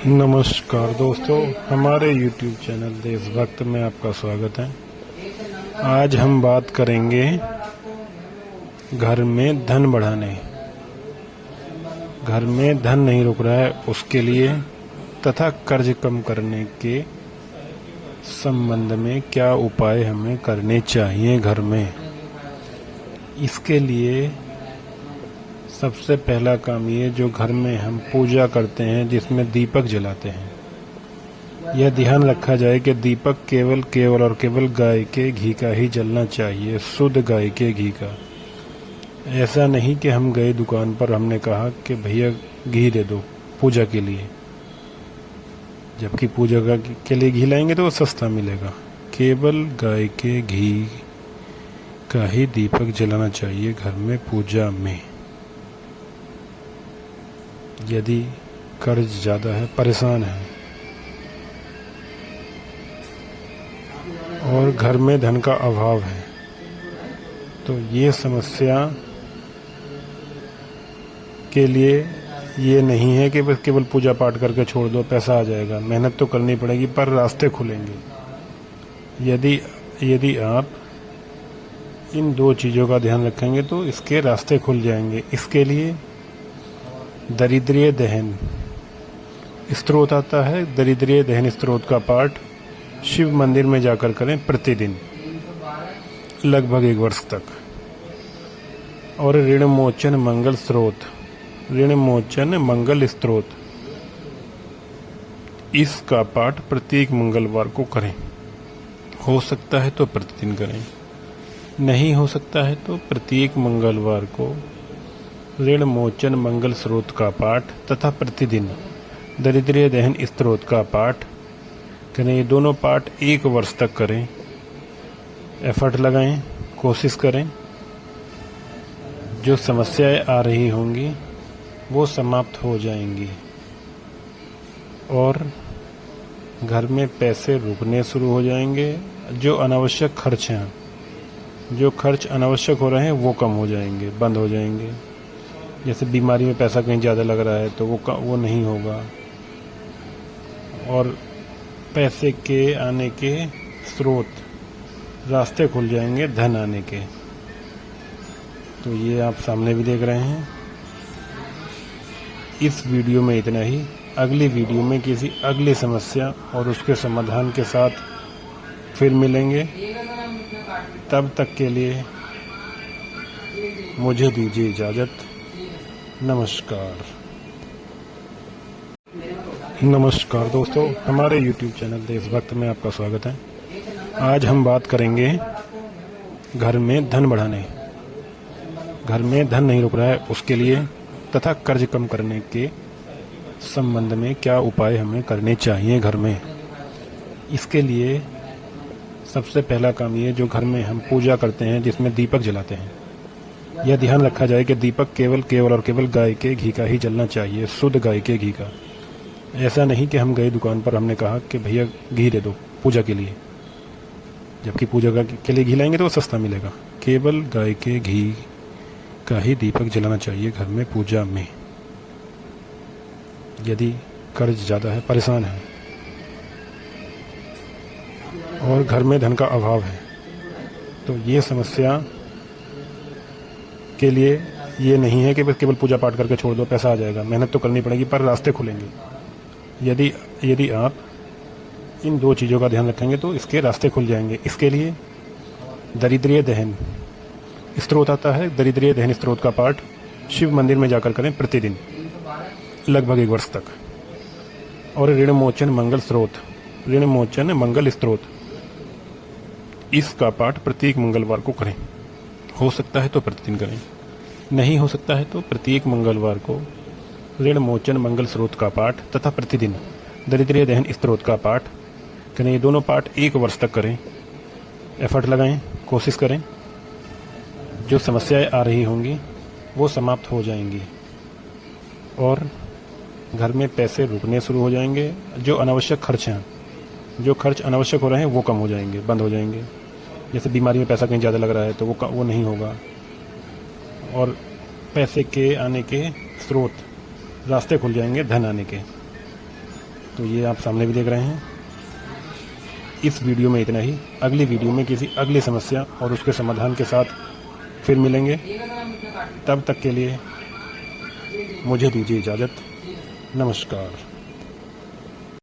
नमस्कार दोस्तों, हमारे YouTube चैनल देशभक्त में आपका स्वागत है। आज हम बात करेंगे घर में धन बढ़ाने। घर में धन नहीं रुक रहा है उसके लिए तथा कर्ज कम करने के संबंध में क्या उपाय हमें करने चाहिए घर में। इसके लिए सबसे पहला काम ये, जो घर में हम पूजा करते हैं जिसमें दीपक जलाते हैं, यह ध्यान रखा जाए कि दीपक केवल गाय के घी का ही जलना चाहिए, शुद्ध गाय के घी का। ऐसा नहीं कि हम गए दुकान पर, हमने कहा कि भैया घी दे दो पूजा के लिए, जबकि पूजा के लिए घी लाएंगे तो वो सस्ता मिलेगा। केवल गाय के घी का ही दीपक जलाना चाहिए घर में पूजा में। यदि कर्ज ज़्यादा है, परेशान है और घर में धन का अभाव है, तो ये समस्या के लिए ये नहीं है कि बस केवल पूजा पाठ करके छोड़ दो, पैसा आ जाएगा। मेहनत तो करनी पड़ेगी पर रास्ते खुलेंगे। यदि आप इन दो चीज़ों का ध्यान रखेंगे तो इसके रास्ते खुल जाएंगे। इसके लिए दरिद्रीय दहन स्तोत्र आता है। दरिद्रीय दहन स्तोत्र का पाठ शिव मंदिर में जाकर करें प्रतिदिन, लगभग 1 वर्ष तक। और ऋण मोचन मंगल स्तोत्र, इसका पाठ प्रत्येक मंगलवार को करें। हो सकता है तो प्रतिदिन करें, नहीं हो सकता है तो प्रत्येक मंगलवार को ऋण मोचन मंगल स्तोत्र का पाठ तथा प्रतिदिन दरिद्रीय दहन स्तोत्र का पाठ करें। ये दोनों पाठ 1 वर्ष तक करें। एफर्ट लगाएं, कोशिश करें। जो समस्याएं आ रही होंगी वो समाप्त हो जाएंगी और घर में पैसे रुकने शुरू हो जाएंगे। जो अनावश्यक खर्च हैं, जो खर्च अनावश्यक हो रहे हैं वो कम हो जाएंगे, बंद हो जाएंगे। जैसे बीमारी में पैसा कहीं ज़्यादा लग रहा है तो वो नहीं होगा और पैसे के आने के स्रोत, रास्ते खुल जाएंगे धन आने के। तो ये आप सामने भी देख रहे हैं। इस वीडियो में इतना ही। अगली वीडियो में किसी अगली समस्या और उसके समाधान के साथ फिर मिलेंगे। तब तक के लिए मुझे दीजिए इजाज़त। नमस्कार दोस्तों, हमारे YouTube चैनल देशभक्त में आपका स्वागत है। आज हम बात करेंगे घर में धन बढ़ाने। घर में धन नहीं रुक रहा है उसके लिए तथा कर्ज कम करने के संबंध में क्या उपाय हमें करने चाहिए घर में। इसके लिए सबसे पहला काम ये, जो घर में हम पूजा करते हैं जिसमें दीपक जलाते हैं, यह ध्यान रखा जाए कि दीपक केवल गाय के घी का ही जलना चाहिए, शुद्ध गाय के घी का। ऐसा नहीं कि हम गए दुकान पर, हमने कहा कि भैया घी दे दो पूजा के लिए, जबकि पूजा के लिए घी लाएंगे तो वो सस्ता मिलेगा। केवल गाय के घी का ही दीपक जलाना चाहिए घर में पूजा में। यदि कर्ज ज़्यादा है, परेशान है और घर में धन का अभाव है, तो ये समस्या के लिए ये नहीं है कि बस केवल पूजा पाठ करके छोड़ दो, पैसा आ जाएगा। मेहनत तो करनी पड़ेगी पर रास्ते खुलेंगे। यदि आप इन दो चीज़ों का ध्यान रखेंगे तो इसके रास्ते खुल जाएंगे। इसके लिए दरिद्रीय दहन स्तोत्र आता है। दरिद्रीय दहन स्तोत्र का पाठ शिव मंदिर में जाकर करें प्रतिदिन, लगभग 1 वर्ष तक। और ऋण मोचन मंगल स्तोत्र, इसका पाठ प्रत्येक मंगलवार को करें। हो सकता है तो प्रतिदिन करें, नहीं हो सकता है तो प्रत्येक मंगलवार को ऋण मोचन मंगल स्तोत्र का पाठ तथा प्रतिदिन दरिद्रीय दहन स्तोत्र का पाठ करें। ये दोनों पाठ 1 वर्ष तक करें। एफर्ट लगाएं, कोशिश करें। जो समस्याएं आ रही होंगी वो समाप्त हो जाएंगी और घर में पैसे रुकने शुरू हो जाएंगे। जो अनावश्यक खर्च हैं, जो खर्च अनावश्यक हो रहे हैं वो कम हो जाएंगे, बंद हो जाएंगे। जैसे बीमारी में पैसा कहीं ज़्यादा लग रहा है तो वो नहीं होगा और पैसे के आने के स्रोत, रास्ते खुल जाएंगे धन आने के। तो ये आप सामने भी देख रहे हैं। इस वीडियो में इतना ही। अगली वीडियो में किसी अगली समस्या और उसके समाधान के साथ फिर मिलेंगे। तब तक के लिए मुझे दीजिए इजाज़त। नमस्कार।